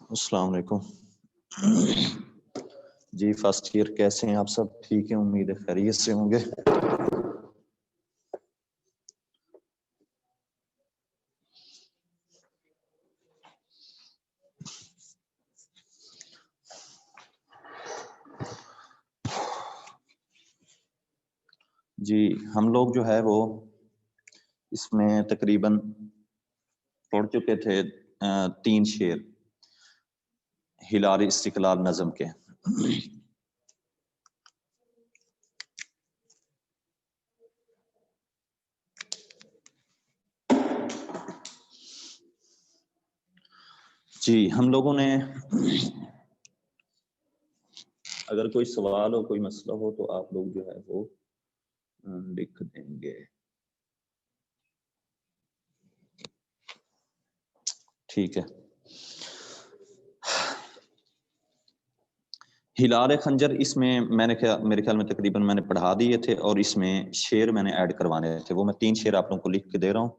السلام علیکم جی first year کیسے ہیں آپ سب؟ ٹھیک ہیں، امید ہے خیریت سے ہوں گے۔ جی ہم لوگ جو ہے وہ اس میں تقریباً پڑھ چکے تھے 3 شعر ہلال استقلال نظم کے۔ جی ہم لوگوں نے اگر کوئی سوال ہو، کوئی مسئلہ ہو تو آپ لوگ جو ہے وہ لکھ دیں گے۔ ٹھیک ہے، ہلال خنجر اس میں میرے خیال میں تقریباً میں نے پڑھا دیے تھے، اور اس میں شعر میں نے ایڈ کروانے تھے۔ وہ میں 3 شعر آپ لوگوں کو لکھ کے دے رہا ہوں،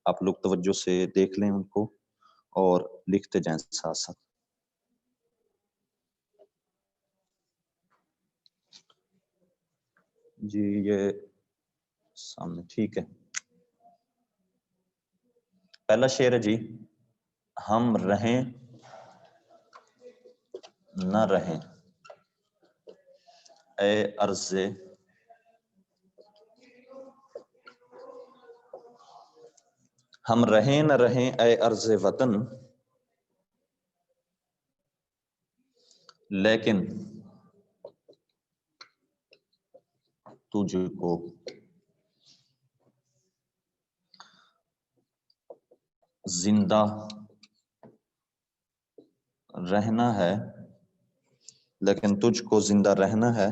آپ لوگ توجہ سے دیکھ لیں ان کو اور لکھتے جائیں ساتھ ساتھ۔ جی یہ سامنے ٹھیک ہے۔ پہلا شعر ہے جی، ہم رہیں نہ رہیں اے ارض ہم رہیں نہ رہیں اے ارض وطن، لیکن تجھ کو زندہ رہنا ہے، لیکن تجھ کو زندہ رہنا ہے۔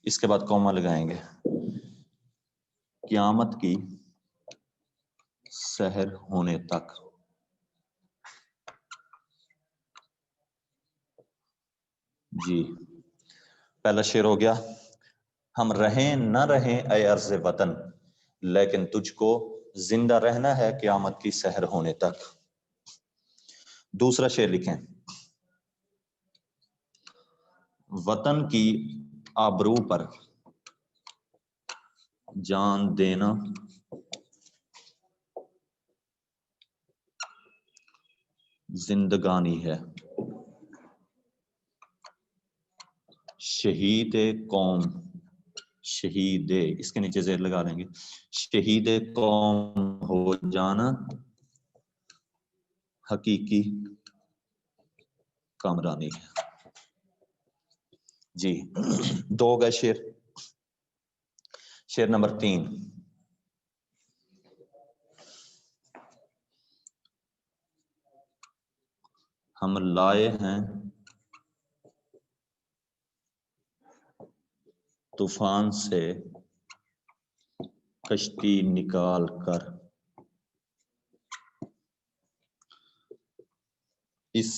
اس کے بعد کوما لگائیں گے، قیامت کی سحر ہونے تک۔ جی پہلا شعر ہو گیا، ہم رہیں نہ رہیں اے ارض وطن، لیکن تجھ کو زندہ رہنا ہے قیامت کی سحر ہونے تک۔ دوسرا شعر لکھیں، وطن کی آبرو پر جان دینا زندگانی ہے، شہید قوم، شہید اس کے نیچے زیر لگا دیں گے، شہید قوم ہو جانا حقیقی کامرانی ہے۔ جی 2 گئے شعر۔ شعر نمبر 3، ہم لائے ہیں طوفان سے کشتی نکال کر، اس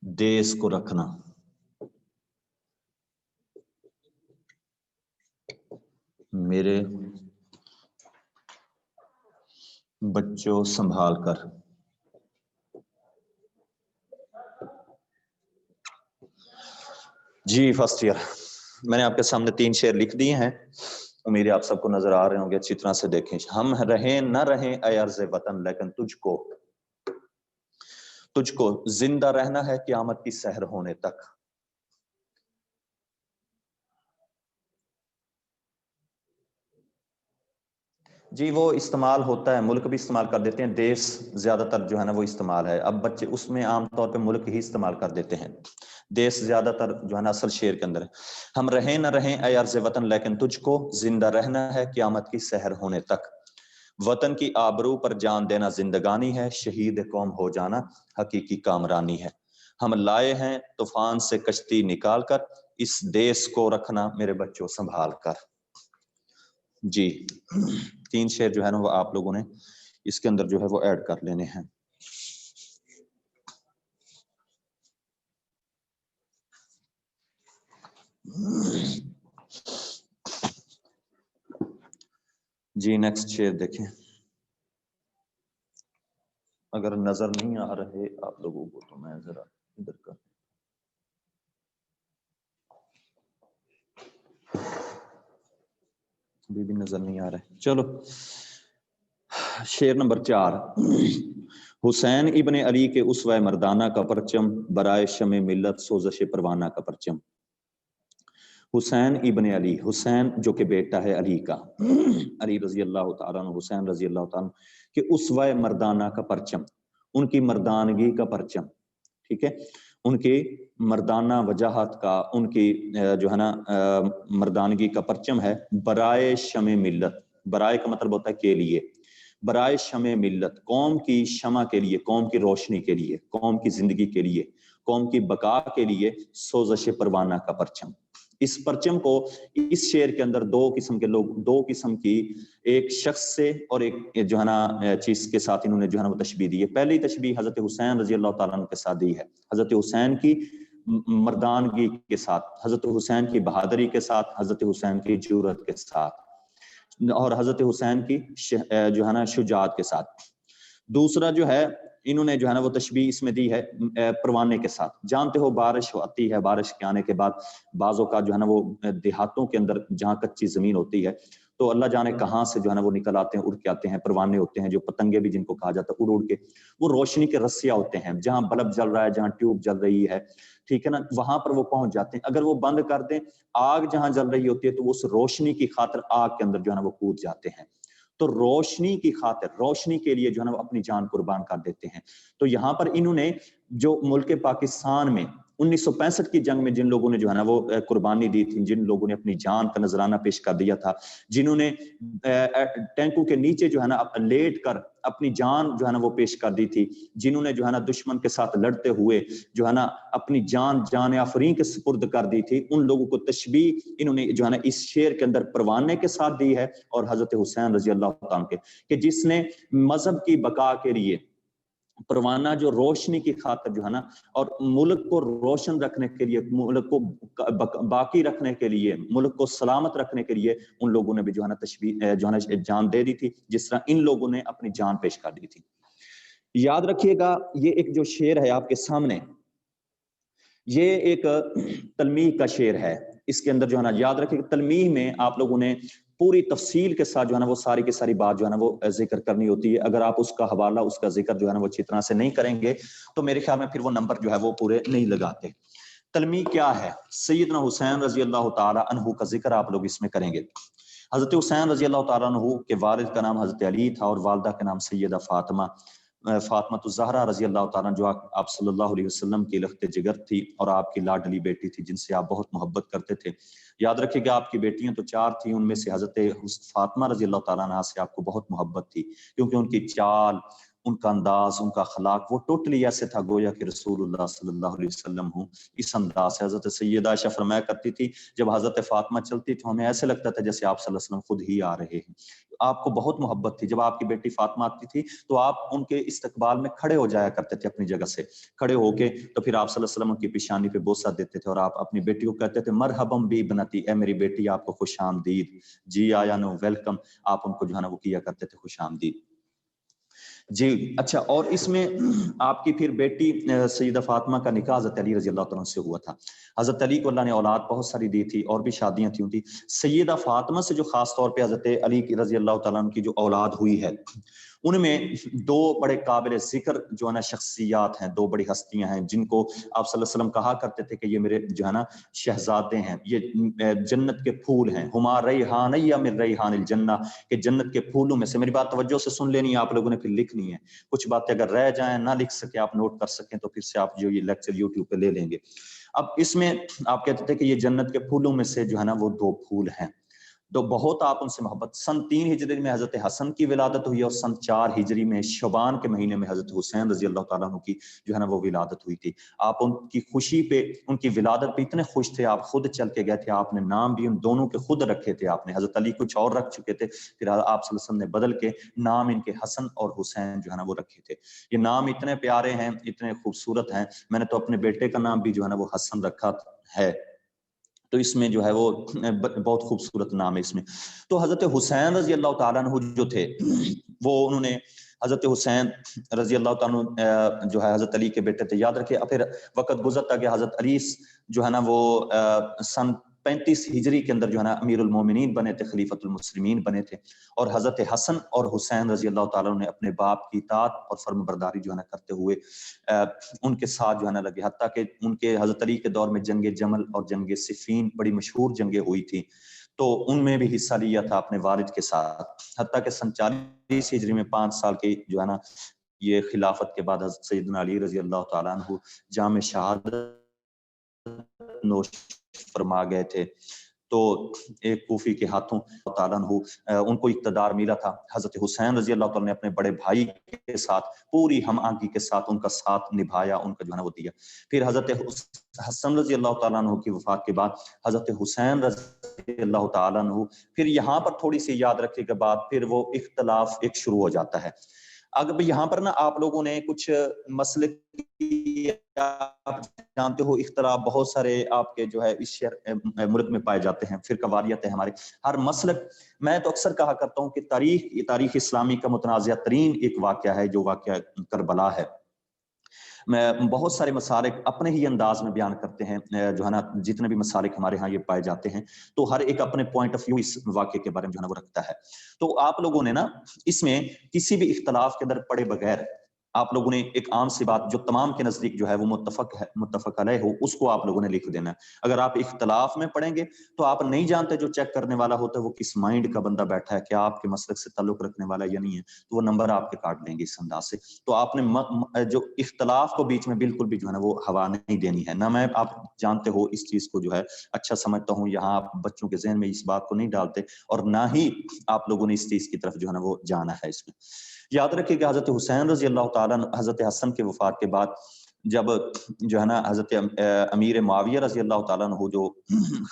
دیس کو رکھنا میرے بچوں سنبھال کر۔ جی فرسٹ ایئر میں نے آپ کے سامنے 3 شعر لکھ دیے ہیں، امید ہے آپ سب کو نظر آ رہے ہوں گے، اچھی طرح سے دیکھیں۔ ہم رہیں نہ رہیں اے ارض وطن، لیکن تجھ کو زندہ رہنا ہے قیامت کی سحر ہونے تک۔ جی وہ استعمال ہوتا ہے، ملک بھی استعمال کر دیتے ہیں، دیس زیادہ تر جو ہے نا وہ استعمال ہے۔ اب بچے اس میں عام طور پہ ملک ہی استعمال کر دیتے ہیں، دیس زیادہ تر جو ہے نا اصل شعر کے اندر ہے۔ ہم رہیں نہ رہیں اے ارض وطن، لیکن تجھ کو زندہ رہنا ہے قیامت کی سحر ہونے تک۔ وطن کی آبرو پر جان دینا زندگانی ہے، شہید قوم ہو جانا حقیقی کامرانی ہے۔ ہم لائے ہیں طوفان سے کشتی نکال کر، اس دیس کو رکھنا میرے بچوں سنبھال کر۔ جی 3 شعر جو ہے نا وہ آپ لوگوں نے اس کے اندر جو ہے وہ ایڈ کر لینے ہیں۔ جی نیکسٹ شعر دیکھیں، اگر نظر نہیں آ رہے آپ لوگوں کو تو میں ذرا ادھر کر ابھی بھی نظر نہیں آ رہے. چلو شعر نمبر 4. حسین ابن علی کے اسوہ مردانہ کا پرچم، برائے شمع ملت سوزش پروانہ کا پرچم. حسین ابن علی، حسین جو کہ بیٹا ہے علی کا، علی رضی اللہ تعالیٰ عنہ، حسین رضی اللہ تعالیٰ عنہ کہ اسوہ مردانہ کا پرچم، ان کی مردانگی کا پرچم، ٹھیک ہے، ان کی مردانہ وجاہت کا، ان کی جو ہے نا مردانگی کا پرچم ہے. برائے شمع ملت، برائے کا مطلب ہوتا ہے کے لیے، برائے شمع ملت، قوم کی شمع کے لیے، قوم کی روشنی کے لیے، قوم کی زندگی کے لیے، قوم کی بقا کے لیے سوزش پروانہ کا پرچم. اس پرچم کو اس شعر کے اندر دو قسم کے لوگ، دو قسم کی، ایک شخص سے اور ایک جو ہے نا چیز کے ساتھ انہوں نے جو ہے نا وہ تشبیہ دی ہے. پہلی تشبیہ حضرت حسین رضی اللہ تعالیٰ عنہ کے ساتھ دی ہے، حضرت حسین کی مردانگی کے ساتھ، حضرت حسین کی بہادری کے ساتھ، حضرت حسین کی جرأت کے ساتھ، اور حضرت حسین کی جو ہے نا شجاعت کے ساتھ. دوسرا جو ہے انہوں نے جو ہے نا وہ تشبیہ اس میں دی ہے پروانے کے ساتھ. جانتے ہو بارش آتی ہے، بارش کے آنے کے بعد بعضوں کا جو ہے نا وہ دیہاتوں کے اندر جہاں کچی زمین ہوتی ہے تو اللہ جانے کہاں سے جو ہے نا وہ نکل آتے ہیں، اڑ کے آتے ہیں، پروانے ہوتے ہیں جو پتنگے بھی جن کو کہا جاتا ہے، اڑ اڑ کے وہ روشنی کے رسیاں ہوتے ہیں، جہاں بلب جل رہا ہے، جہاں ٹیوب جل رہی ہے، ٹھیک ہے نا، وہاں پر وہ پہنچ جاتے ہیں. اگر وہ بند کر دیں، آگ جہاں جل رہی ہوتی ہے تو اس روشنی کی خاطر آگ کے اندر جو ہے نا وہ کود جاتے ہیں. تو روشنی کی خاطر، روشنی کے لیے جو ہے نا وہ اپنی جان قربان کر دیتے ہیں. تو یہاں پر انہوں نے جو ملک پاکستان میں 1965 کی جنگ میں جن لوگوں نے جو ہے نا وہ قربانی دی تھی، جن لوگوں نے اپنی جان کا نذرانہ پیش کر دیا تھا، جنہوں نے ٹینکوں کے نیچے جو ہے نا لیٹ کر اپنی جان جو ہے نا وہ پیش کر دی تھی، جنہوں نے جو ہے نا دشمن کے ساتھ لڑتے ہوئے جو ہے نا اپنی جان آفرین کے سپرد کر دی تھی، ان لوگوں کو تشبیہ انہوں نے جو ہے نا اس شعر کے اندر پروانے کے ساتھ دی ہے اور حضرت حسین رضی اللہ عنہ کے، کہ جس نے مذہب کی بقا کے لیے، پروانہ جو روشنی کی خاطر جو ہے نا اور ملک کو روشن رکھنے کے لیے، ملک کو باقی رکھنے کے لیے، ملک کو سلامت رکھنے کے لیے ان لوگوں نے بھی جو ہے نا تشبیہ جو ہے نا جان دے دی تھی، جس طرح ان لوگوں نے اپنی جان پیش کر دی تھی. یاد رکھیے گا یہ ایک جو شعر ہے آپ کے سامنے، یہ ایک تلمیح کا شعر ہے. اس کے اندر جو ہے نا یاد رکھیے کہ تلمیح میں آپ لوگوں نے پوری تفصیل کے ساتھ جو ہے نا وہ ساری کی ساری بات جو ہے نا وہ ذکر کرنی ہوتی ہے. اگر آپ اس کا حوالہ، اس کا ذکر جو ہے نا وہ اچھی طرح سے نہیں کریں گے تو میرے خیال میں پھر وہ نمبر جو ہے وہ پورے نہیں لگاتے. تلمیح کیا ہے؟ سیدنا حسین رضی اللہ تعالی عنہ کا ذکر آپ لوگ اس میں کریں گے. حضرت حسین رضی اللہ تعالیٰ عنہ کے والد کا نام حضرت علی تھا اور والدہ کا نام سیدہ فاطمہ الزہرا رضی اللہ تعالیٰ جو آپ صلی اللہ علیہ وسلم کی لخت جگر تھی اور آپ کی لاڈلی بیٹی تھی جن سے آپ بہت محبت کرتے تھے. یاد رکھیے کہ آپ کی بیٹیاں تو 4 تھیں، ان میں سے حضرت فاطمہ رضی اللہ تعالیٰ عنہ سے آپ کو بہت محبت تھی، کیونکہ ان کی چال، ان کا انداز، ان کا اخلاق وہ ٹوٹلی ایسے تھا گویا کہ رسول اللہ صلی اللہ علیہ وسلم ہوں. اس انداز سے حضرت سیدہ عائشہ فرمایا کرتی تھی جب حضرت فاطمہ چلتی تھی ہمیں ایسے لگتا تھا جیسے آپ صلی اللہ علیہ وسلم خود ہی آ رہے ہیں. آپ کو بہت محبت تھی. جب آپ کی بیٹی فاطمہ آتی تھی تو آپ ان کے استقبال میں کھڑے ہو جایا کرتے تھے، اپنی جگہ سے کھڑے ہو کے تو پھر آپ صلی اللہ علیہ وسلم کی پیشانی پہ بوسہ دیتے تھے اور آپ اپنی بیٹی کو کہتے تھے مرحبا بی بنتی، اے میری بیٹی آپ کو خوش آمدید، جی آیا نو ویلکم، آپ ان کو جو ہے نا وہ کیا کرتے تھے خوش آمدید. جی اچھا، اور اس میں آپ کی پھر بیٹی سیدہ فاطمہ کا نکاح حضرت علی رضی اللہ تعالیٰ سے ہوا تھا. حضرت علی کو اللہ نے اولاد بہت ساری دی تھی اور بھی شادیاں تھیں ان کی. سیدہ فاطمہ سے جو خاص طور پہ حضرت علی کی رضی اللہ تعالیٰ عنہ کی جو اولاد ہوئی ہے، ان میں 2 بڑے قابل ذکر جو ہے نا شخصیات ہیں، 2 بڑی ہستیاں ہیں جن کو آپ صلی اللہ علیہ وسلم کہا کرتے تھے کہ یہ میرے جو ہے نا شہزادے ہیں، یہ جنت کے پھول ہیں، ہما ریحانیہ من ریحان الجنہ، کہ جنت کے پھولوں میں سے. میری بات توجہ سے سن لینی ہے آپ لوگوں نے، پھر لکھنی ہے. کچھ باتیں اگر رہ جائیں، نہ لکھ سکے، آپ نوٹ کر سکیں تو پھر سے آپ جو یہ لیکچر یوٹیوب پہ لے لیں گے. اب اس میں آپ کہتے تھے کہ یہ جنت کے پھولوں میں سے جو ہے نا وہ 2 پھول ہیں، تو بہت آپ ان سے محبت. سن 3 ہجری میں حضرت حسن کی ولادت ہوئی اور سن 4 ہجری میں شعبان کے مہینے میں حضرت حسین رضی اللہ تعالیٰ عنہ کی جو ہے نا وہ ولادت ہوئی تھی. آپ ان کی خوشی پہ، ان کی ولادت پہ اتنے خوش تھے، آپ خود چل کے گئے تھے، آپ نے نام بھی ان دونوں کے خود رکھے تھے. آپ نے حضرت علی کچھ اور رکھ چکے تھے، پھر آپ صلی اللہ علیہ وسلم نے بدل کے نام ان کے حسن اور حسین جو ہے نا وہ رکھے تھے. یہ نام اتنے پیارے ہیں، اتنے خوبصورت ہیں. میں نے تو اپنے بیٹے کا نام بھی جو ہے نا وہ حسن رکھا ہے، تو اس میں جو ہے وہ بہت خوبصورت نام ہے اس میں. تو حضرت حسین رضی اللہ تعالیٰ عنہ جو تھے وہ انہوں نے حضرت حسین رضی اللہ تعالیٰ جو ہے حضرت علی کے بیٹے تھے. یاد رکھیے پھر وقت گزرتا کہ حضرت علی جو ہے نا وہ سن 35 ہجری کے اندر جو ہے نا امیر المومنین بنے تھے, خلیفۃ المسلمین بنے تھے, اور حضرت حسن اور حسین رضی اللہ تعالیٰ نے اپنے باپ کی اطاعت اور فرم برداری جو ہے نا کرتے ہوئے ان کے ساتھ جو ہے نا لگے, حتیٰ کہ ان کے حضرت علی کے دور میں جنگ جمل اور جنگ صفین بڑی مشہور جنگیں ہوئی تھی, تو ان میں بھی حصہ لیا تھا اپنے والد کے ساتھ. حتیٰ کہ سن 40 ہجری میں 5 سال کے جو ہے نا یہ خلافت کے بعد حضرت سیدنا علی رضی اللہ تعالیٰ عنہ جام شہادت نوش فرما گئے تھے. تو ایک کوفی کے ہاتھوں تعالیٰ عنہ ان کو اقتدار ملا تھا. حضرت حسین رضی اللہ تعالیٰ نے اپنے بڑے بھائی کے ساتھ پوری ہم آہنگی کے ساتھ ان کا ساتھ نبھایا, ان کا جو ہے نا وہ دیا. پھر حضرت حسن رضی اللہ تعالیٰ عنہ کی وفات کے بعد حضرت حسین رضی اللہ تعالیٰ عنہ, پھر یہاں پر تھوڑی سی یاد رکھے کے بعد پھر وہ اختلاف ایک شروع ہو جاتا ہے. اگر یہاں پر نا آپ لوگوں نے کچھ مسلک آپ جانتے ہو اختلاف بہت سارے آپ کے جو ہے اس شہر ملک میں پائے جاتے ہیں, فرقہ واریت ہے ہمارے ہر مسلک. میں تو اکثر کہا کرتا ہوں کہ تاریخ اسلامی کا متنازع ترین ایک واقعہ ہے جو واقعہ کربلا ہے. میں بہت سارے مسالک اپنے ہی انداز میں بیان کرتے ہیں جو ہے نا, جتنے بھی مسالک ہمارے ہاں یہ پائے جاتے ہیں تو ہر ایک اپنے پوائنٹ آف ویو اس واقعے کے بارے میں جو ہے نا وہ رکھتا ہے. تو آپ لوگوں نے نا اس میں کسی بھی اختلاف کے اندر پڑے بغیر آپ لوگوں نے ایک عام سی بات جو تمام کے نزدیک جو ہے وہ متفق علیہ ہو اس کو آپ لوگوں نے لکھ دینا ہے. اگر آپ اختلاف میں پڑھیں گے تو آپ نہیں جانتے جو چیک کرنے والا ہوتا ہے وہ کس مائنڈ کا بندہ بیٹھا ہے, کیا آپ کے مسلک سے تعلق رکھنے والا یا نہیں ہے, تو وہ نمبر آپ کے کاٹ لیں گے اس انداز سے. تو آپ نے جو اختلاف کو بیچ میں بالکل بھی جو ہے نا وہ ہوا نہیں دینی ہے. نہ میں آپ جانتے ہو اس چیز کو جو ہے اچھا سمجھتا ہوں, یہاں آپ بچوں کے ذہن میں اس بات کو نہیں ڈالتے اور نہ ہی آپ لوگوں نے اس چیز کی طرف جو ہے نا وہ جانا ہے. اس میں یاد رکھیے کہ حضرت حسین رضی اللہ تعالیٰ حضرت حسن کے وفات کے بعد جب جو ہے نا حضرت امیر معاویہ رضی اللہ تعالیٰ عنہ جو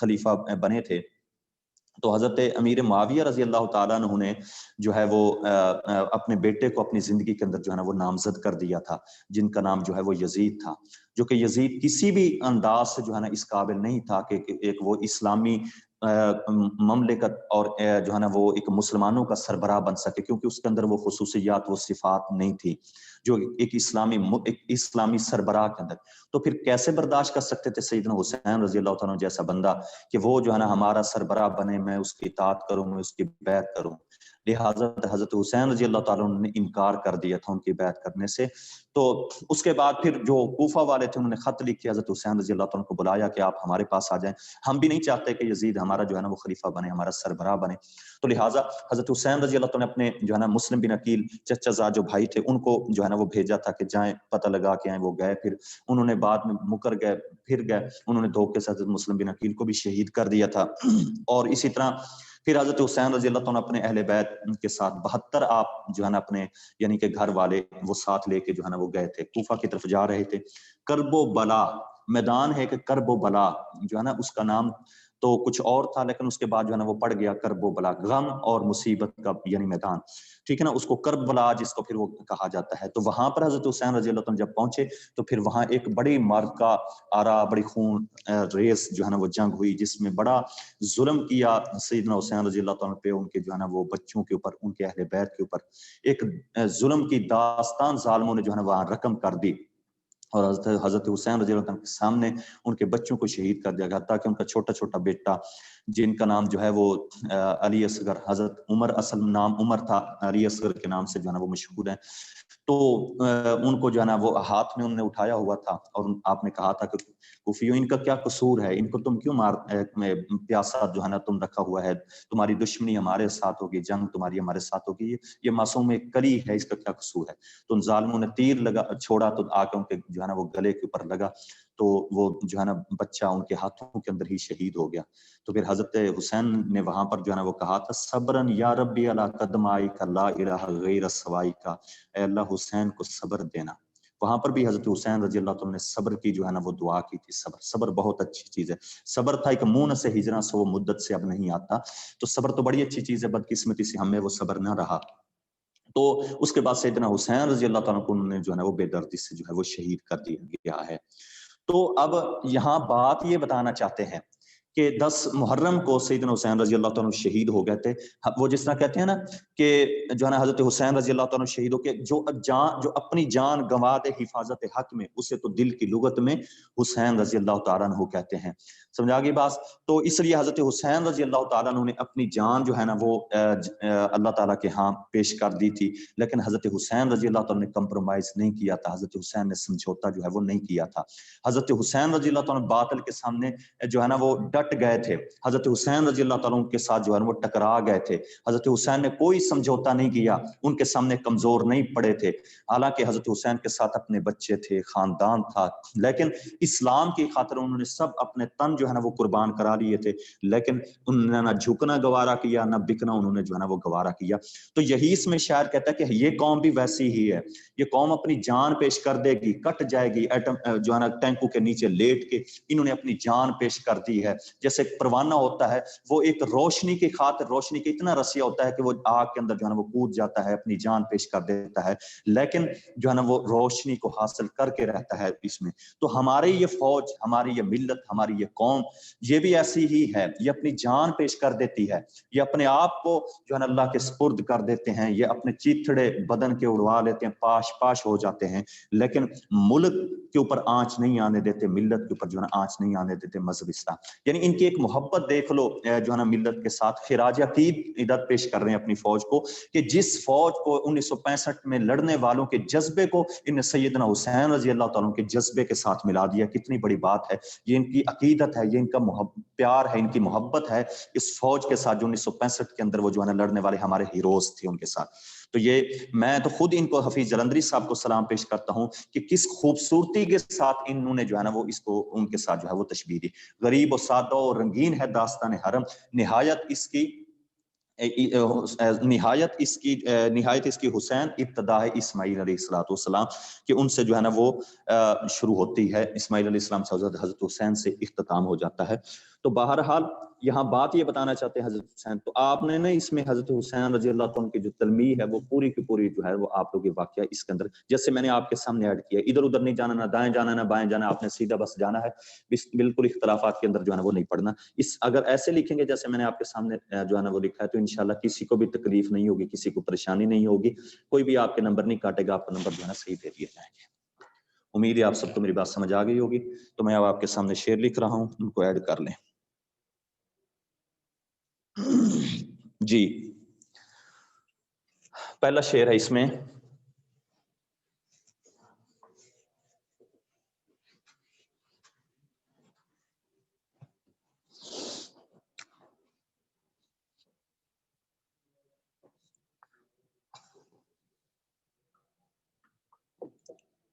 خلیفہ بنے تھے, تو حضرت امیر معاویہ رضی اللہ تعالیٰ عنہ نے جو ہے وہ اپنے بیٹے کو اپنی زندگی کے اندر جو ہے نا وہ نامزد کر دیا تھا, جن کا نام جو ہے وہ یزید تھا, جو کہ یزید کسی بھی انداز سے جو ہے نا اس قابل نہیں تھا کہ ایک وہ اسلامی مملکت اور جو ہے نا وہ ایک مسلمانوں کا سربراہ بن سکے, کیونکہ اس کے اندر وہ خصوصیات وہ صفات نہیں تھی جو ایک اسلامی سربراہ کے اندر. تو پھر کیسے برداشت کر سکتے تھے سیدنا حسین رضی اللہ تعالیٰ جیسا بندہ کہ وہ جو ہے نا ہمارا سربراہ بنے, میں اس کی اطاعت کروں, میں اس کی بیعت کروں. لہٰذا حضرت حسین رضی اللہ تعالیٰ نے انکار کر دیا تھا ان کی بیعت کرنے سے. تو اس کے بعد پھر جو کوفہ والے تھے انہوں نے خط لکھ کے حضرت حسین رضی اللہ تعالیٰ کو بلایا کہ آپ ہمارے پاس آ جائیں, ہم بھی نہیں چاہتے کہ یزید ہمارا جو ہے نا وہ خلیفہ بنے, ہمارا سربراہ بنے. تو لہٰذا حضرت حسین رضی اللہ تعالیٰ نے اپنے جو ہے نا مسلم بن عقیل چچا زاد جو بھائی تھے ان کو جو ہے نا وہ بھیجا تھا کہ جائیں پتہ لگا کے آئیں. وہ گئے, پھر انہوں نے بعد میں مکر گئے, پھر گئے, انہوں نے دھوکے سے حضرت مسلم بن عقیل کو بھی شہید کر دیا تھا. اور اسی طرح پھر حضرت حسین رضی اللہ تعالیٰ اپنے اہل بیت کے ساتھ 72 آپ جو ہے نا اپنے یعنی کہ گھر والے وہ ساتھ لے کے جو ہے نا وہ گئے تھے, کوفہ کی طرف جا رہے تھے. کرب و بلا میدان ہے کہ کرب و بلا جو ہے نا اس کا نام تو کچھ اور تھا, لیکن اس کے بعد جو ہے نا وہ پڑ گیا کرب و بلا, غم اور مصیبت کا یعنی میدان, ٹھیک ہے نا, اس کو کرب بلا جس کو پھر وہ کہا جاتا ہے. تو وہاں پر حضرت حسین رضی اللہ عنہ جب پہنچے تو پھر وہاں ایک بڑی معرکہ آرا, بڑی خون ریز جو ہے نا وہ جنگ ہوئی, جس میں بڑا ظلم کیا سیدنا حسین رضی اللہ عنہ پہ, ان کے جو ہے نا وہ بچوں کے اوپر, ان کے اہل بیت کے اوپر ایک ظلم کی داستان ظالموں نے جو ہے نا وہاں رقم کر دی. اور حضرت حسین رضی اللہ عنہ کے سامنے ان کے بچوں کو شہید کر دیا گیا, تاکہ ان کا چھوٹا چھوٹا بیٹا جن کا نام جو ہے وہ علی اصغر, حضرت عمر اصل نام عمر تھا, علی اصغر کے نام سے جو ہے نا وہ مشہور ہے, تو ان کو جو ہے نا وہ ہاتھ میں انہوں نے اٹھایا ہوا تھا. اور آپ نے کہا تھا کہ کوفیوں ان کا کیا قصور ہے, ان کو تم کیوں پیاسا جو ہے نا تم رکھا ہوا ہے, تمہاری دشمنی ہمارے ساتھ ہوگی, جنگ تمہاری ہمارے ساتھ ہوگی, یہ معصوم ایک کلی ہے, اس کا کیا قصور ہے. تو ان ظالموں نے تیر چھوڑا تو آ کے ان کے جو ہے نا وہ گلے کے اوپر لگا, تو وہ جو ہے نا بچہ ان کے ہاتھوں کے اندر ہی شہید ہو گیا. تو پھر حضرت حسین نے وہاں پر جو ہے نا وہ کہا تھا, صبرن یا ربی علی قدمائی کا لا الہ غیر سوائی کا, اے اللہ حسین کو صبر دینا. وہاں پر بھی حضرت حسین رضی اللہ عنہ نے صبر کی جو ہے نا وہ دعا کی تھی. صبر بہت اچھی چیز ہے. صبر تھا ایک منہ سے ہجرا سو وہ مدت سے اب نہیں آتا, تو صبر تو بڑی اچھی چیز ہے, بدقسمتی سے ہمیں وہ صبر نہ رہا. تو اس کے بعد سیدنا حسین رضی اللہ تعالیٰ کو انہوں نے جو ہے نا وہ بے دردی سے جو ہے وہ شہید کر دیا گیا ہے. تو اب یہاں بات یہ بتانا چاہتے ہیں کہ 10 محرم کو سیدنا حسین رضی اللہ تعالیٰ شہید ہو گئے تھے. وہ جس طرح کہتے ہیں نا کہ جو ہے نا حضرت حسین رضی اللہ تعالیٰ شہید ہو کے جو اپنی جان گنوا دے حفاظت حق میں، اسے تو دل کی لغت میں حسین رضی اللہ تعالیٰ عنہ کہتے ہیں. سمجھا گئی بات؟ تو اس لیے حضرت حسین رضی اللہ تعالیٰ عنہ نے اپنی جان جو ہے نا وہ اللہ تعالیٰ کے ہاں پیش کر دی تھی، لیکن حضرت حسین رضی اللہ تعالیٰ نے کمپرومائز نہیں کیا تھا. حضرت حسین نے سمجھوتا جو ہے وہ نہیں کیا تھا. حضرت حسین رضی اللہ تعالیٰ باطل کے سامنے جو ہے نا وہ ڈٹ گئے تھے. حضرت حسین رضی اللہ تعالیٰ کے ساتھ جو ہے نا وہ ٹکرا گئے تھے. حضرت حسین نے کوئی سمجھوتا نہیں کیا، ان کے سامنے کمزور نہیں پڑے تھے. حالانکہ حضرت حسین کے ساتھ اپنے بچے تھے، خاندان تھا، لیکن اسلام کی خاطر انہوں نے سب اپنے تن جو ہے نا وہ قربان کرا لیے تھے. لیکن انہوں نے نہ جھکنا گوارا کیا، نہ بکنا انہوں نے جو ہے نا وہ گوارا کیا. تو یہی اس میں شاعر کہتا ہے کہ یہ قوم بھی ویسی ہی ہے. یہ قوم اپنی جان پیش کر دے گی، کٹ جائے گی ایٹم جو ہے نا ٹینکوں کے نیچے لیٹ کے. انہوں نے اپنی جان پیش کر دی ہے. جیسے پروانہ ہوتا ہے، وہ ایک روشنی کی خاطر روشنی کا اتنا رسیا ہوتا ہے کہ وہ آگ کے اندر جو ہے نا وہ کود جاتا ہے، اپنی جان پیش کر دیتا ہے، لیکن جو ہے نا وہ روشنی کو حاصل کر کے رہتا ہے اس میں. تو ہماری یہ فوج، ہماری یہ ملت، ہماری یہ قوم، یہ بھی ایسی ہی ہے. یہ اپنی جان پیش کر دیتی ہے، یہ اپنے آپ کو جو ہے نا اللہ کے سپرد کر دیتے ہیں، یہ اپنے چیتڑے بدن کے اڑوا لیتے ہیں، پاش پاش ہو جاتے ہیں، لیکن ملک کے اوپر آنچ نہیں آنے دیتے، ملت کے اوپر جو ہے نا آنچ نہیں آنے دیتے مذہبستہ. یعنی ان کی ایک محبت دیکھ لو جو ہے نا ملت کے ساتھ. خراج عقیدت پیش کر رہے ہیں اپنی فوج کو کہ جس فوج کو 1965 میں لڑنے والوں کے جذبے کو ان سیدنا حسین رضی اللہ تعالیٰ کے جذبے کے ساتھ ملا دیا. کتنی بڑی بات ہے. یہ ان کی عقیدت ہے، یہ ان کا پیار ہے، ان کی محبت ہے اس فوج کے ساتھ جو 1965 کے اندر وہ جو ہے نا لڑنے والے ہمارے ہیروز تھے ان کے ساتھ. تو یہ میں تو خود ان کو حفیظ جلندری صاحب کو سلام پیش کرتا ہوں کہ کس خوبصورتی کے ساتھ انہوں نے جو ہے نا وہ اس کو ان کے ساتھ جو ہے وہ تشبیہ دی. غریب و سادہ و رنگین ہے داستان حرم، نہایت اس کی حسین ابتدا ہے اسماعیل علیہ السلام کہ ان سے جو ہے نا وہ شروع ہوتی ہے. اسماعیل علیہ السلام سے حضرت حسین سے اختتام ہو جاتا ہے. تو بہرحال یہاں بات یہ بتانا چاہتے ہیں حضرت حسین، تو آپ نے نا اس میں حضرت حسین رضی اللہ عنہ کی جو تلمیح ہے وہ پوری کی پوری جو ہے وہ آپ لوگ واقعہ اس کے اندر جیسے میں نے آپ کے سامنے ایڈ کیا، ادھر ادھر نہیں جانا، نہ دائیں جانا نہ بائیں جانا، آپ نے سیدھا بس جانا ہے، بالکل اختلافات کے اندر جو ہے نا وہ نہیں پڑنا. اگر ایسے لکھیں گے جیسے میں نے آپ کے سامنے جو ہے نا وہ لکھا ہے تو انشاءاللہ کسی کو بھی تکلیف نہیں ہوگی، کسی کو پریشانی نہیں ہوگی، کوئی بھی آپ کے نمبر نہیں کاٹے گا، آپ کا نمبر جو ہے نا صحیح دے دیے جائیں گے. امید ہے آپ سب کو میری بات سمجھ آ گئی ہوگی. تو میں اب آپ کے سامنے شعر لکھ رہا ہوں، ان کو ایڈ کر لیں. جی پہلا شعر ہے اس میں.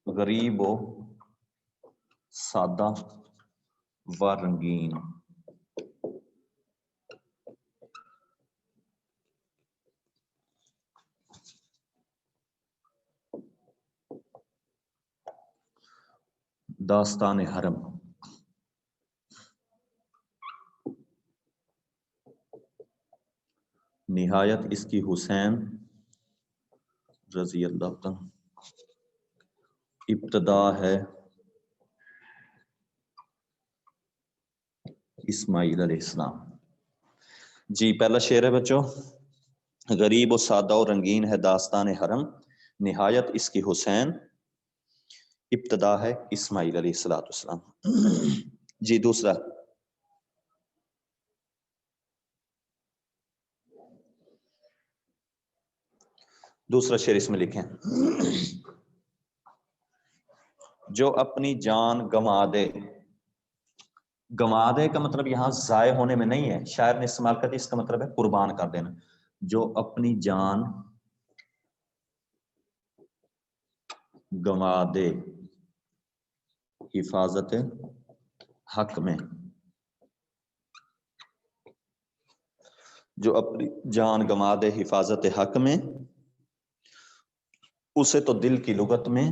غریب و سادہ و رنگین، داستان حرم. نہایت اس کی حسین رضی اللہ عنہ، ابتدا ہے اسماعیل علیہ السلام. جی پہلا شعر ہے بچوں. غریب و سادہ و رنگین ہے داستان حرم، نہایت اس کی حسین، ابتدا ہے اسماعیل علیہ السلام. جی دوسرا شعر اس میں لکھیں. جو اپنی جان گنوا دے. گنوا دے کا مطلب یہاں ضائع ہونے میں نہیں ہے، شاعر نے استعمال کر دیا، اس کا مطلب ہے قربان کر دینا. جو اپنی جان گنوا دے حفاظت حق میں، جو اپنی جان گنوا دے حفاظت حق میں، اسے تو دل کی لغت میں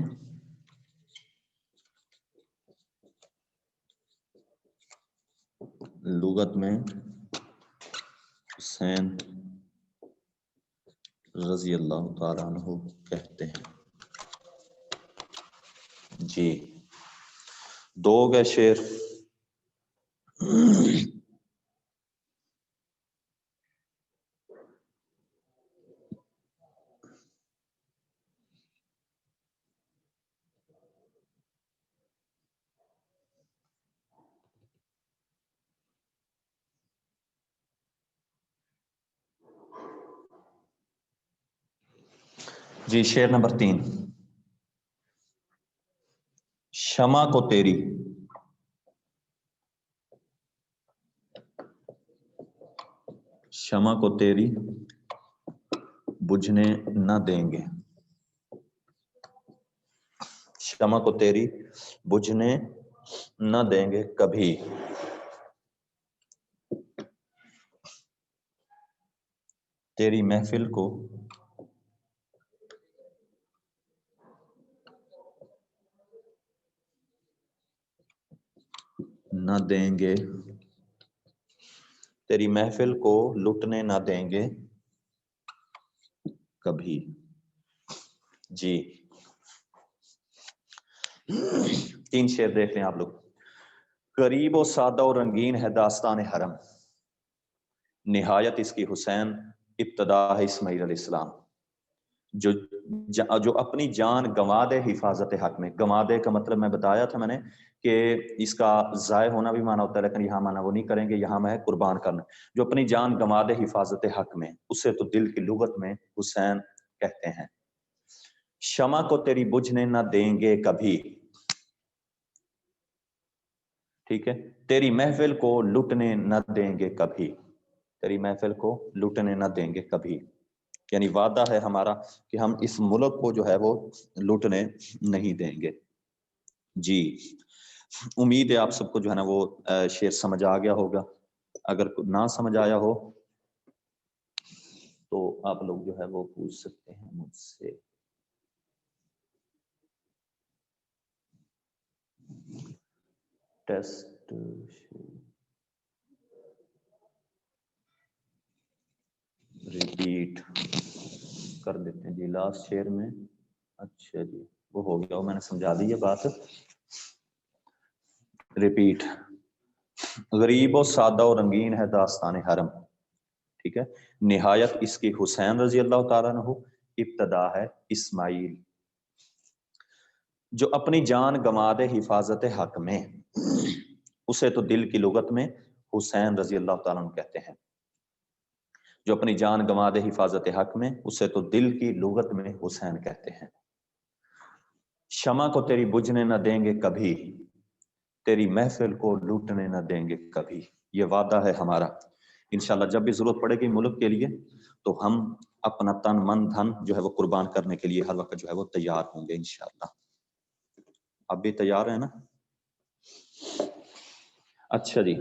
حسین رضی اللہ تعالیٰ عنہ کہتے ہیں. جی دو گئے شعر. جی شعر نمبر 3. شمع کو تیری بجھنے نہ دیں گے. شمع کو تیری بجھنے نہ دیں گے کبھی. تیری محفل کو نہ دیں گے، تیری محفل کو لٹنے نہ دیں گے کبھی. جی 3 شعر دیکھ لیں آپ لوگ. قریب و سادہ و رنگین ہے داستان حرم، نہایت اس کی حسین، ابتدا ہے اسماعیل علیہ السلام. جو اپنی جان گنوا دے حفاظت حق میں. گنوا دے کا مطلب میں بتایا تھا میں نے کہ اس کا ضائع ہونا بھی معنی ہوتا ہے، لیکن یہاں معنی وہ نہیں کریں گے، یہاں میں ہے قربان کرنا. جو اپنی جان گنوا دے حفاظت حق میں، اسے تو دل کی لغت میں حسین کہتے ہیں. شمع کو تیری بجھنے نہ دیں گے کبھی، ٹھیک ہے. تیری محفل کو لٹنے نہ دیں گے کبھی، تیری محفل کو لٹنے نہ دیں گے کبھی. یعنی وعدہ ہے ہمارا کہ ہم اس ملک کو جو ہے وہ لوٹنے نہیں دیں گے. جی امید ہے آپ سب کو جو ہے نا وہ شعر سمجھ آ گیا ہوگا. اگر نہ سمجھ آیا ہو تو آپ لوگ جو ہے وہ پوچھ سکتے ہیں مجھ سے. ٹیسٹ ریپیٹ کر دیتے ہیں جی لاسٹ شعر میں. اچھا جی وہ ہو گیا، وہ میں نے سمجھا دی ہے بات. ریپیٹ. غریب و سادہ و رنگین ہے داستان حرم، ٹھیک ہے. نہایت اس کی حسین رضی اللہ تعالیٰ عنہ، ابتدا ہے اسماعیل. جو اپنی جان گنوا دے حفاظت حق میں، اسے تو دل کی لغت میں حسین رضی اللہ تعالیٰ عنہ کہتے ہیں. جو اپنی جان گنوا دے حفاظت حق میں، اسے تو دل کی لغت میں حسین کہتے ہیں. شمع کو تیری بجھنے نہ دیں گے کبھی، تیری محفل کو لوٹنے نہ دیں گے کبھی. یہ وعدہ ہے ہمارا. انشاءاللہ جب بھی ضرورت پڑے گی ملک کے لیے تو ہم اپنا تن من دھن جو ہے وہ قربان کرنے کے لیے ہر وقت جو ہے وہ تیار ہوں گے انشاءاللہ. اب بھی تیار ہیں نا؟ اچھا جی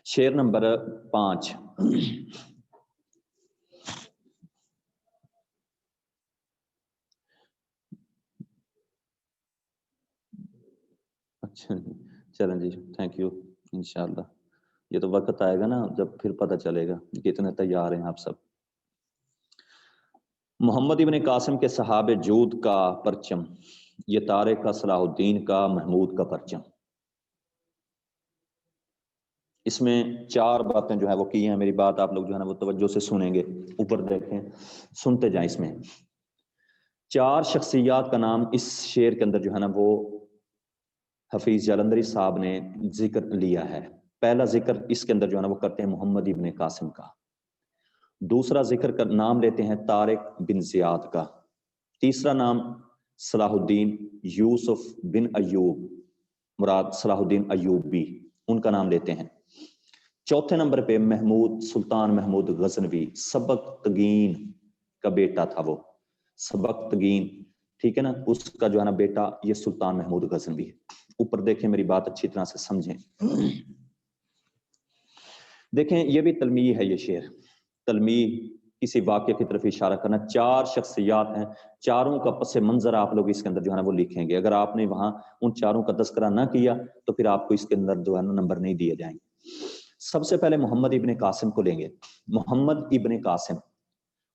شعر نمبر 5. اچھا چلیں جی تھینک یو. انشاءاللہ یہ تو وقت آئے گا نا جب پھر پتہ چلے گا کتنے تیار ہیں آپ سب. محمد ابن قاسم کے صحاب جود کا پرچم، یہ طارق کا صلاح الدین کا محمود کا پرچم. اس میں 4 باتیں جو ہے وہ کی ہیں. میری بات آپ لوگ جو ہے نا وہ توجہ سے سنیں گے، اوپر دیکھیں سنتے جائیں. اس میں 4 شخصیات کا نام اس شعر کے اندر جو ہے نا وہ حفیظ جلندری صاحب نے ذکر لیا ہے. پہلا ذکر اس کے اندر جو ہے نا وہ کرتے ہیں محمد ابن قاسم کا. دوسرا ذکر کا نام لیتے ہیں طارق بن زیاد کا. تیسرا نام صلاح الدین یوسف بن ایوب، مراد صلاح الدین ایوبی، ان کا نام لیتے ہیں. چوتھے نمبر پہ محمود سلطان محمود غزنوی، سبکتگین کا بیٹا تھا وہ. سبکتگین ٹھیک ہے نا، اس کا جو ہے نا بیٹا یہ سلطان محمود غزنوی ہے. اوپر دیکھیں میری بات اچھی طرح سے سمجھیں. دیکھیں یہ بھی تلمیح ہے. یہ شعر تلمیح کسی واقعے کی طرف اشارہ کرنا. 4 شخصیات ہیں، چاروں کا پس منظر آپ لوگ اس کے اندر جو ہے نا وہ لکھیں گے. اگر آپ نے وہاں ان 4 کا تذکرہ نہ کیا تو پھر آپ کو اس کے اندر جو ہے نا نمبر نہیں دیے جائیں گے. سب سے پہلے محمد ابن قاسم کو لیں گے. محمد ابن قاسم،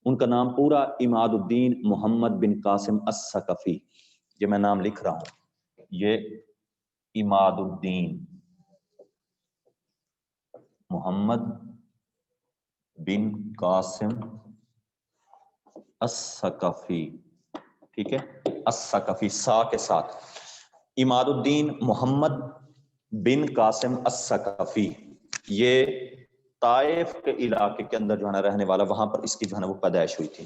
ان کا نام پورا عماد الدین محمد بن قاسم الثقفی. یہ میں نام لکھ رہا ہوں، یہ عماد الدین محمد بن قاسم الثقفی، ٹھیک ہے. الثقفی سا کے ساتھ. عماد الدین محمد بن قاسم الثقفی، یہ طائف کے علاقے کے اندر جو ہے نا رہنے والا، وہاں پر اس کی جو ہے نا وہ پیدائش ہوئی تھی.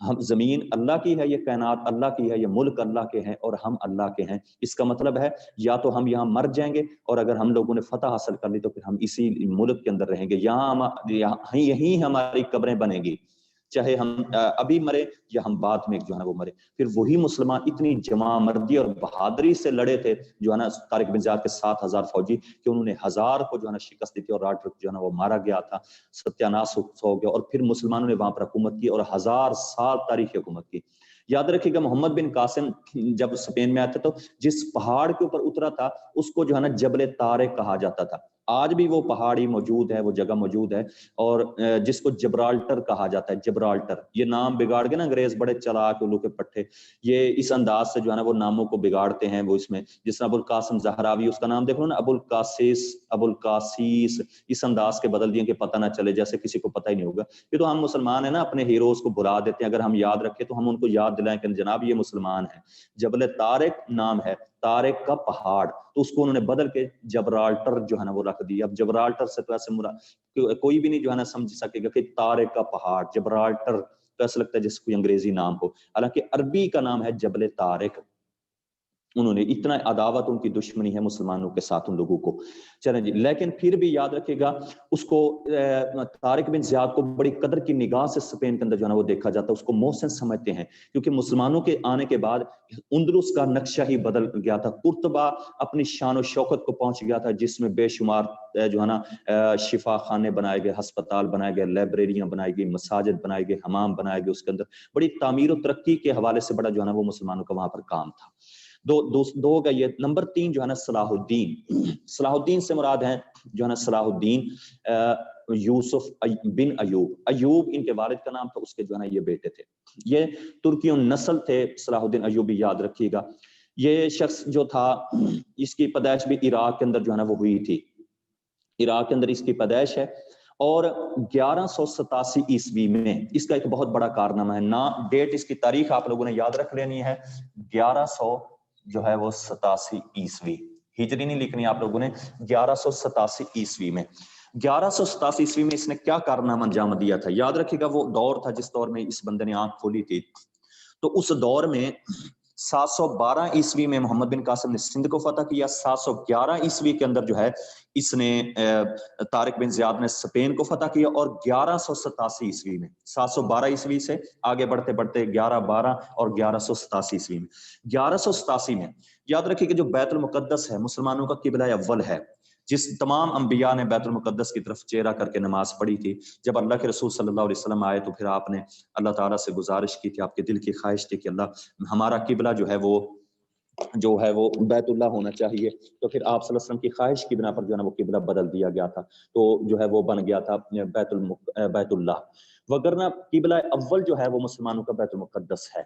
ہم زمین اللہ کی ہے، یہ کائنات اللہ کی ہے، یہ ملک اللہ کے ہیں اور ہم اللہ کے ہیں۔ اس کا مطلب ہے یا تو ہم یہاں مر جائیں گے اور اگر ہم لوگوں نے فتح حاصل کر لی تو پھر ہم اسی ملک کے اندر رہیں گے، یہیں ہماری قبریں بنیں گی، چاہے ہم ابھی مرے یا ہم بعد میں جو ہے نا وہ مرے۔ پھر وہی مسلمان اتنی جمع مردی اور بہادری سے لڑے تھے جو ہے نا طارق بن زیاد کے 7,000 فوجی، کہ انہوں نے 1000 کو جو ہے نا شکست دی تھی اور 8 جو ہے نا وہ مارا گیا تھا، ستیاناش ہو گیا، اور پھر مسلمانوں نے وہاں پر حکومت کی اور 1000 سال تاریخی حکومت کی۔ یاد رکھیے گا محمد بن قاسم جب اسپین میں آتے تو جس پہاڑ کے اوپر اترا تھا اس کو جو ہے نا جبل طارق کہا جاتا تھا، آج بھی وہ پہاڑی موجود ہے، وہ جگہ موجود ہے، اور جس کو جبرالٹر کہا جاتا ہے، جبرالٹر، یہ نام بگاڑ کے نا انگریز بڑے چلاک الو کے پٹھے، یہ اس انداز سے جو ہے نا وہ ناموں کو بگاڑتے ہیں، وہ اس میں جس طرح ابو القاسم زہراوی، اس کا نام دیکھو نا ابو القاسیس، ابو القاسیس، اس انداز کے بدل دیے کہ پتہ نہ چلے جیسے کسی کو پتہ ہی نہیں ہوگا۔ یہ تو ہم مسلمان ہیں نا، اپنے ہیروز کو بلا دیتے ہیں، اگر ہم یاد رکھیں تو ہم ان کو یاد دلائیں کہ جناب یہ مسلمان ہیں۔ جبل طارق نام ہے، طارق کا پہاڑ، تو اس کو انہوں نے بدل کے جبرالٹر جو ہے نا وہ رکھ دیا۔ اب جبرالٹر سے تو ایسے کوئی بھی نہیں جو ہے نا سمجھ سکے گا کہ طارق کا پہاڑ، جبرالٹر تو ایسا لگتا ہے جیسے کوئی انگریزی نام ہو، حالانکہ عربی کا نام ہے جبل طارق۔ انہوں نے اتنا عداوت، ان کی دشمنی ہے مسلمانوں کے ساتھ ان لوگوں کو۔ چلیں جی، لیکن پھر بھی یاد رکھے گا اس کو طارق بن زیاد کو بڑی قدر کی نگاہ سے اسپین کے اندر جو ہے نا وہ دیکھا جاتا ہے، اس کو محسن سمجھتے ہیں، کیونکہ مسلمانوں کے آنے کے بعد اندلس کا نقشہ ہی بدل گیا تھا، قرطبہ اپنی شان و شوکت کو پہنچ گیا تھا، جس میں بے شمار جو ہے نا شفا خانے بنائے گئے، ہسپتال بنائے گئے، لائبریریاں بنائی گئی، مساجد بنائے گئے، حمام بنائے گئے، اس کے اندر بڑی تعمیر و ترقی کے حوالے سے بڑا جو ہے نا وہ مسلمانوں کا وہاں پر کام تھا۔ دو کا یہ نمبر 3 جو ہے نا صلاح الدین۔ صلاح الدین سے مراد ہیں جو ہے نا صلاح الدین یوسف بن ایوب، ایوب ان کے والد کا نام تھا، اس کے جو ہے نا یہ بیٹے تھے، یہ ترکی نسل تھے صلاح الدین ایوبی، یاد رکھیے گا۔ یہ شخص جو تھا اس کی پیدائش بھی عراق کے اندر جو ہے نا وہ ہوئی تھی، عراق کے اندر اس کی پیدائش ہے، اور 1187 عیسوی میں اس کا ایک بہت بڑا کارنامہ ہے، ڈیٹ اس کی تاریخ آپ لوگوں نے یاد رکھ لینی ہے، 1100 جو ہے وہ 87 عیسوی، ہجری نہیں لکھنی آپ لوگوں نے، 1187 عیسوی میں، 1187 عیسوی میں اس نے کیا کارنامہ انجام دیا تھا؟ یاد رکھیے گا وہ دور تھا جس دور میں اس بندے نے آنکھ کھولی تھی، تو اس دور میں 712 عیسوی میں محمد بن قاسم نے سندھ کو فتح کیا، 711 عیسوی کے اندر جو ہے اس نے طارق بن زیاد نے اسپین کو فتح کیا، اور 1187 عیسوی میں 712 عیسوی سے آگے بڑھتے بڑھتے 1112 اور 1187 عیسوی میں 1187 میں یاد رکھیے کہ جو بیت المقدس ہے مسلمانوں کا قبلہ اول ہے، جس تمام انبیاء نے بیت المقدس کی طرف چہرہ کر کے نماز پڑھی تھی، جب اللہ کے رسول صلی اللہ علیہ وسلم آئے تو پھر آپ نے اللہ تعالیٰ سے گزارش کی تھی، آپ کے دل کی خواہش تھی کہ اللہ ہمارا قبلہ جو ہے وہ بیت اللہ ہونا چاہیے، تو پھر آپ صلی اللہ علیہ وسلم کی خواہش کی بنا پر جو ہے نا وہ قبلہ بدل دیا گیا تھا، تو جو ہے وہ بن گیا تھا بیت اللہ، وگرنہ قبلہ اول جو ہے وہ مسلمانوں کا بیت المقدس ہے۔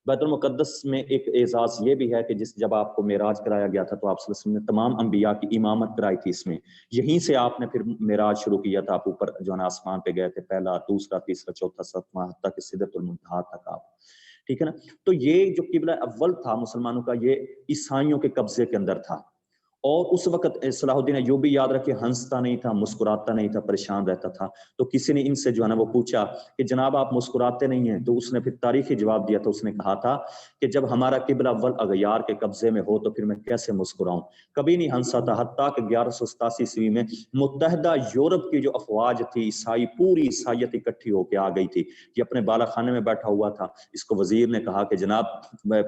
بیت المقدس میں ایک اعزاز یہ بھی ہے کہ جب آپ کو معراج کرایا گیا تھا تو آپ صلی اللہ علیہ وسلم نے تمام انبیاء کی امامت کرائی تھی، اس میں یہیں سے آپ نے پھر معراج شروع کیا تھا، آپ اوپر جو ہے نا آسمان پہ گئے تھے، پہلا، دوسرا، تیسرا، چوتھا، ساتواں، حتیٰ کہ سدرۃ المنتہا تک آپ، ٹھیک ہے نا۔ تو یہ جو قبلہ اول تھا مسلمانوں کا، یہ عیسائیوں کے قبضے کے اندر تھا، اور اس وقت صلاح الدین ایوبی یاد رکھے ہنستا نہیں تھا، مسکراتا نہیں تھا، پریشان رہتا تھا، تو کسی نے ان سے جو ہے نا وہ پوچھا کہ جناب آپ مسکراتے نہیں ہیں، تو اس نے پھر تاریخی جواب دیا تھا، اس نے کہا تھا کہ جب ہمارا قبلہ اول اغیار کے قبضے میں ہو تو پھر میں کیسے مسکراؤں، کبھی نہیں ہنسا تھا، حتیٰ کہ 1187 عیسوی میں متحدہ یورپ کی جو افواج تھی عیسائی، پوری عیسائیت اکٹھی ہو کے آ گئی تھی، یہ اپنے بالا خانے میں بیٹھا ہوا تھا، اس کو وزیر نے کہا کہ جناب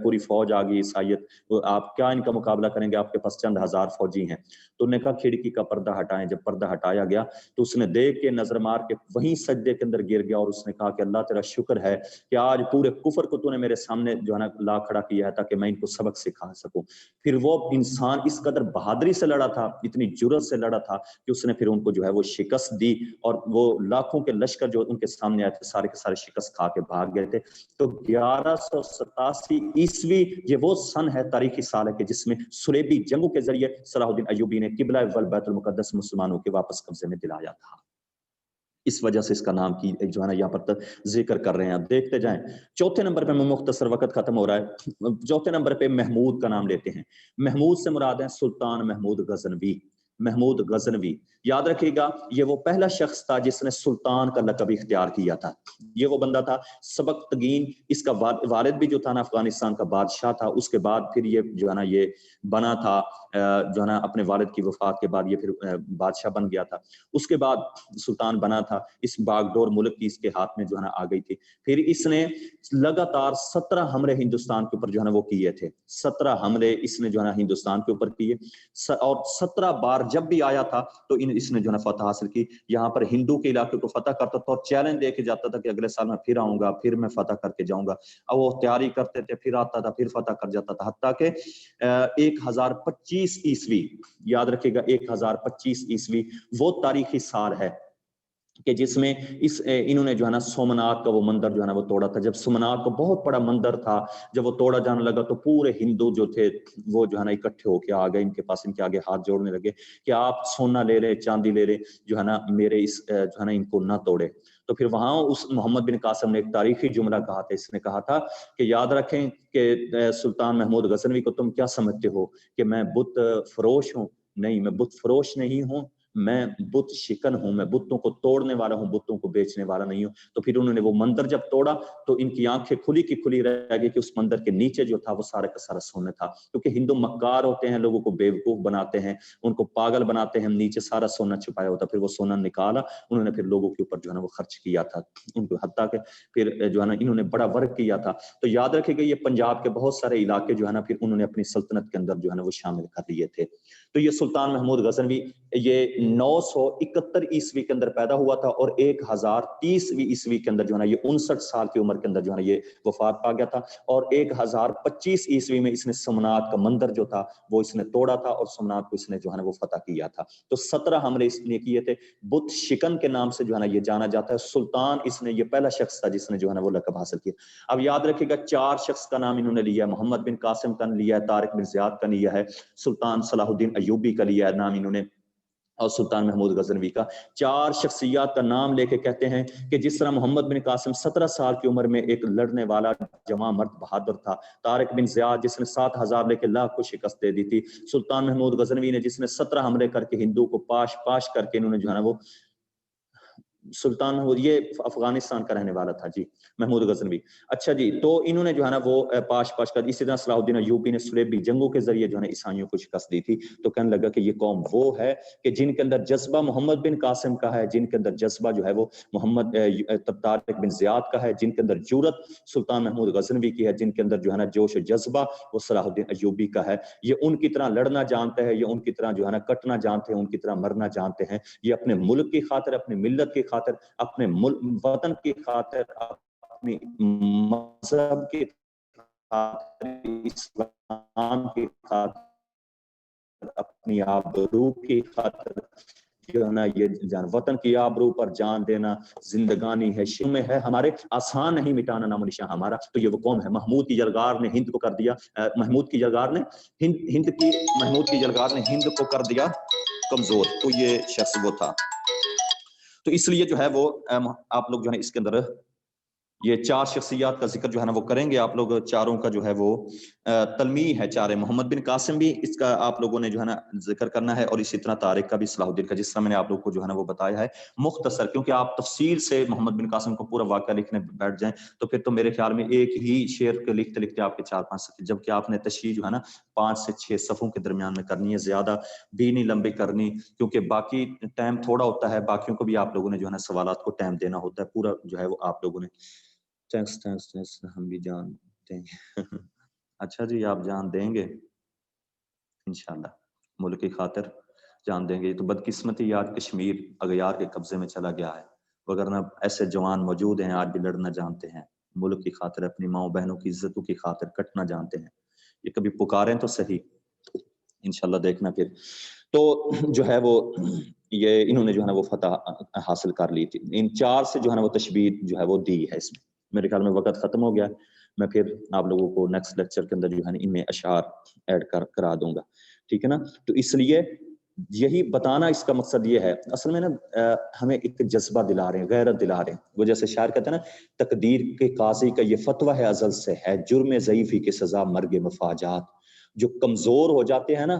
پوری فوج آ گئی عیسائیت، آپ کیا ان کا مقابلہ کریں گے، آپ کے پاس چند ہزار فوجی ہیں، تو انہوں نے کہا کھڑکی کا پردہ ہٹائیں، جب پردہ ہٹایا گیا تو اس نے دیکھ کے نظر مار کے وہیں سجدے کے اندر گر گیا، اور اس نے کہا کہ اللہ تیرا شکر ہے کہ آج پورے کفر کو تو نے میرے سامنے جو ہے نا لا کھڑا کیا ہے تاکہ میں ان کو سبق سکھا سکوں۔ پھر وہ انسان اس قدر بہادری سے لڑا تھا، اتنی جرأت سے لڑا تھا کہ اس نے پھر ان کو جو ہے وہ شکست دی، اور وہ لاکھوں کے لشکر جو ان کے سامنے آئے تھے سارے کے سارے شکست کھا کے بھاگ گئے تھے۔ تو 1187 عیسوی یہ وہ سن ہے، تاریخی سال ہے کہ جس میں صلیبی جنگوں کے ذریعے صلاح الدین ایوبی نے قبلہ اول بیت المقدس مسلمانوں کے واپس قبضے میں دلایا تھا، اس وجہ سے اس کا نام کی جو ہے نا یہاں پر ذکر کر رہے ہیں، آپ دیکھتے جائیں۔ چوتھے نمبر پہ مختصر وقت ختم ہو رہا ہے، چوتھے نمبر پہ محمود کا نام لیتے ہیں، محمود سے مراد ہے سلطان محمود غزنوی، محمود غزنوی. یاد رکھیے گا یہ وہ پہلا شخص تھا جس نے سلطان کا لقب اختیار کیا تھا. یہ وہ بندہ تھا سبکتگین، اس کا والد بھی جو تھا نا افغانستان کا بادشاہ تھا. اس کے بعد پھر یہ جو ہے نا یہ بنا تھا جو ہے نا اپنے والد کی وفات کے بعد یہ پھر بادشاہ بن گیا تھا. اس کے بعد سلطان بنا تھا. اس باغ ڈور ملک کی اس کے ہاتھ میں جو ہے نا آ گئی تھی. پھر اس نے لگاتار 17 حملے ہندوستان کے اوپر جو ہے نا وہ کیے تھے. 17 حملے اس نے جو ہے نا ہندوستان کے اوپر کیے اور 17 بار جب بھی آیا تھا تو اس نے جو ہے نا فتح حاصل کی. یہاں پر ہندو کے علاقے کو فتح کرتا تھا اور چیلنج دے کے جاتا تھا کہ اگلے سال میں پھر آؤں گا، پھر میں فتح کر کے جاؤں گا. اب وہ تیاری کرتے تھے، پھر آتا تھا، پھر فتح کر جاتا تھا، حتیٰ کہ 1025 عیسوی، یاد رکھے گا 1025 عیسوی وہ تاریخی سال ہے کہ جس میں انہوں نے جو ہے نا سومناتھ کا وہ مندر جو ہے نا وہ توڑا تھا. جب سومناتھ کو بہت بڑا مندر تھا، جب وہ توڑا جانے لگا تو پورے ہندو جو تھے وہ جو ہے نا اکٹھے ہو کے آ گئے ان کے پاس، ان کے آگے ہاتھ جوڑنے لگے کہ آپ سونا لے رہے، چاندی لے رہے، جو ہے نا میرے اس جو ہے نا ان کو نہ توڑے. تو پھر وہاں اس محمد بن قاسم نے ایک تاریخی جملہ کہا تھا. اس نے کہا تھا کہ یاد رکھیں کہ سلطان محمود غزنوی کو تم کیا سمجھتے ہو کہ میں بت فروش ہوں؟ نہیں، میں بت فروش نہیں ہوں، میں بت شکن ہوں، میں بتوں کو توڑنے والا ہوں، بتوں کو بیچنے والا نہیں ہوں. تو پھر انہوں نے وہ مندر جب توڑا تو ان کی آنکھیں کھلی کی کھلی رہ گئی کہ اس مندر کے نیچے جو تھا وہ سارا کا سارا سونا تھا. کیونکہ ہندو مکار ہوتے ہیں، لوگوں کو بیوقوف بناتے ہیں، ان کو پاگل بناتے ہیں. نیچے سارا سونا چھپایا ہوتا. پھر وہ سونا نکالا انہوں نے، پھر لوگوں کے اوپر جو ہے نا وہ خرچ کیا تھا ان کو، حتیٰ کہ پھر جو ہے نا انہوں نے بڑا ورک کیا تھا. تو یاد رکھے گا یہ پنجاب کے بہت سارے علاقے جو ہے نا پھر انہوں نے اپنی سلطنت کے اندر جو ہے نا وہ شامل کر لیے تھے. تو یہ سلطان محمود غزنوی یہ 971 عیسوی کے اندر پیدا ہوا تھا اور 1030 عیسوی کے اندر جو ہے نا یہ 59 سال کی عمر کے اندر جو ہے نا یہ وفات پا گیا تھا. اور 1025 عیسوی میں اس نے سومناتھ کا مندر جو تھا وہ اس نے توڑا تھا اور سومناتھ کو اس نے جو ہے نا وہ فتح کیا تھا. تو 17 حملے اس نے کیے تھے. بت شکن کے نام سے جو ہے نا یہ جانا جاتا ہے. سلطان اس نے، یہ پہلا شخص تھا جس نے جو ہے نا وہ لقب حاصل کیا. اب یاد رکھے گا 4 شخص کا نام انہوں نے لیا ہے. محمد بن قاسم کا لیا ہے، طارق بن زیاد کا لیا ہے، سلطان صلاح الدین ایوبی کا لیا ہے نام انہوں نے، اور سلطان محمود غزنوی کا. 4 شخصیات کا نام لے کے کہتے ہیں کہ جس طرح محمد بن قاسم 17 سال کی عمر میں ایک لڑنے والا جوان مرد بہادر تھا، طارق بن زیاد جس نے 7000 لے کے لاکھ کو شکست دے دی تھی، سلطان محمود غزنوی نے جس نے 17 حملے کر کے ہندو کو پاش کر کے انہوں نے جو ہے نا وہ سلطان یہ افغانستان کا رہنے والا تھا جی محمود غزنوی. اچھا جی، تو انہوں نے جو ہے نا وہ پاش کر. اسی طرح صلاح الدین ایوبی نے سلیبی جنگوں کے ذریعے جو ہے نا عیسائیوں کو شکست دی تھی. تو کہنے لگا کہ یہ قوم وہ ہے کہ جن کے اندر جذبہ محمد بن قاسم کا ہے، جن کے اندر جذبہ جو ہے وہ محمد طارق بن زیاد کا ہے، جن کے اندر جرأت سلطان محمود غزنوی کی ہے، جن کے اندر جو ہے نا جوش و جذبہ وہ صلاح الدین ایوبی کا ہے. یہ ان کی طرح لڑنا جانتے ہیں، یہ ان کی طرح جو ہے نا کٹنا جانتے ہیں، ان کی طرح مرنا جانتے ہیں. یہ اپنے ملک کی خاطر، اپنی ملت کی خاطر، اپنے وطن کی خاطر، اپنی مذہب کی خاطر، اسلام کی خاطر، اپنی آبرو کی خاطر جو ہے نا یہ جان وطن کی آبرو پر جان دینا زندگانی ہے، شم میں ہے ہمارے، آسان نہیں مٹانا نام و نشان ہمارا. تو یہ وہ قوم ہے. محمود کی جلگار نے ہند کو کر دیا، محمود کی جلگار نے ہند کو کر دیا کمزور. تو یہ شخص وہ تھا. تو اس لیے جو ہے وہ آپ لوگ جو ہے اس کے اندر یہ 4 شخصیات کا ذکر جو ہے نا وہ کریں گے. آپ لوگ چاروں کا جو ہے وہ تلمیح ہے 4. محمد بن قاسم بھی اس کا آپ لوگوں نے جو ہے نا ذکر کرنا ہے، اور اسی طرح طارق کا بھی، صلاح الدین کا، جس طرح میں نے آپ لوگ کو جو ہے نا وہ بتایا ہے مختصر. کیونکہ آپ تفصیل سے محمد بن قاسم کو پورا واقعہ لکھنے بیٹھ جائیں تو پھر تو میرے خیال میں ایک ہی شعر کے لکھتے آپ کے 4-5 صفحے، جبکہ آپ نے تشریح جو ہے نا 5 سے 6 صفحوں کے درمیان میں کرنی ہے، زیادہ بھی نہیں لمبی کرنی، کیونکہ باقی ٹائم تھوڑا ہوتا ہے. باقیوں کو بھی آپ لوگوں نے جو ہے نا سوالات کو ٹائم دینا ہوتا ہے. پورا جو ہے وہ آپ لوگوں نے ٹینکس ہم بھی جان دیں گے. اچھا جی، آپ جان دیں گے انشاءاللہ، ملک کی خاطر جان دیں گے. تو بدقسمتی آج کشمیر اغیار کے قبضے میں چلا گیا ہے، وگرنہ ایسے جوان موجود ہیں آج بھی لڑنا جانتے ہیں، ملک کی خاطر، اپنی ماؤں بہنوں کی عزتوں کی خاطر کٹنا جانتے ہیں. یہ کبھی پکاریں تو صحیح، انشاءاللہ دیکھنا. پھر تو جو ہے وہ یہ انہوں نے جو ہے نا وہ فتح حاصل کر لی تھی. ان 4 سے جو ہے نا وہ تشبیہ جو ہے وہ دی ہے. اس میں میرے خیال میں وقت ختم ہو گیا. میں پھر آپ لوگوں کو نیکسٹ لیکچر کے اندر جو ہے نا ان میں اشعار ایڈ کرا دوں گا، ٹھیک ہے نا. تو اس لیے یہی بتانا اس کا مقصد یہ ہے. اصل میں نا ہمیں ایک جذبہ دلا رہے ہیں، غیرت دلا رہے ہیں. وہ جیسے شاعر کہتے ہیں نا، تقدیر کے قاضی کا یہ فتویٰ ہے ازل سے ہے، جرم ضعیفی کی سزا مرگ مفاجات. جو کمزور ہو جاتے ہیں نا